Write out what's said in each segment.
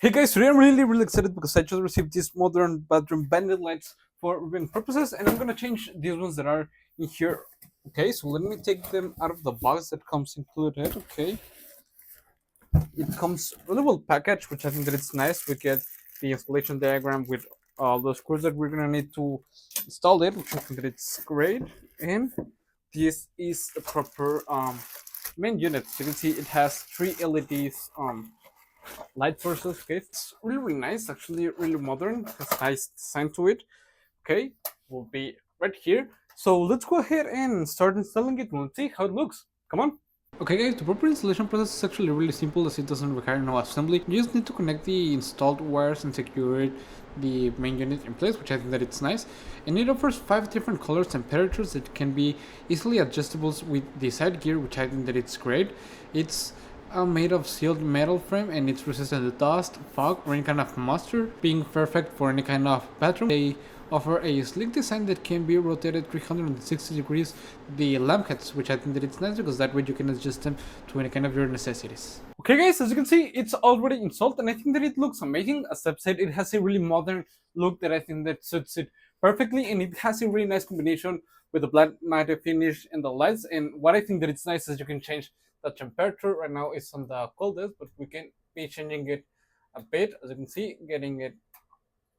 Hey guys, today I'm really excited because I just received these modern bathroom bandit lights for viewing purposes, and I'm gonna change these ones that are in here. Okay, so let me take them out of the box that comes included. Okay, it comes really well packaged, which I think that it's nice. We get the installation diagram with all the screws that we're gonna need to install it, which I think that it's great. And this is the proper main unit. So you can see it has three LEDs light sources. Okay, it's really nice, actually really modern, has nice design to it. Okay, will be right here. So let's go ahead and start installing it and see how it looks. Come on. Okay guys, the proper installation process is actually really simple as it doesn't require no assembly. You just need to connect the installed wires and secure the main unit in place, which I think that it's nice. And it offers 5 different colors and temperatures that can be easily adjustable with the side gear, which I think that it's great. It's made of sealed metal frame and it's resistant to dust, fog, or any kind of moisture, being perfect for any kind of bathroom. They offer a sleek design that can be rotated 360 degrees, the lampshades, which I think that it's nice because that way you can adjust them to any kind of your necessities. Okay guys, as you can see, it's already installed and I think that it looks amazing. As I've said, it has a really modern look that I think that suits it perfectly, and it has a really nice combination with the black matte finish and the lights. And what I think that it's nice is you can change the temperature. Right now it's on the coldest, but we can be changing it a bit, as you can see, getting it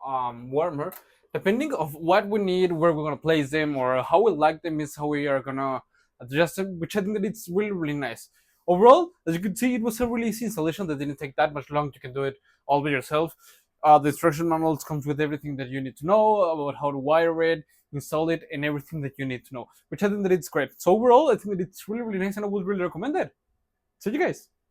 warmer depending of what we need, where we're gonna place them, or how we like them is how we are gonna adjust them, which I think that it's really nice. Overall, as you can see, it was a really easy installation that didn't take that much long. You can do it all by yourself. The instruction manuals comes with everything that you need to know about how to wire it, install it, and everything that you need to know, which I think that it's great. So overall, I think that it's really nice and I would really recommend it. See you guys.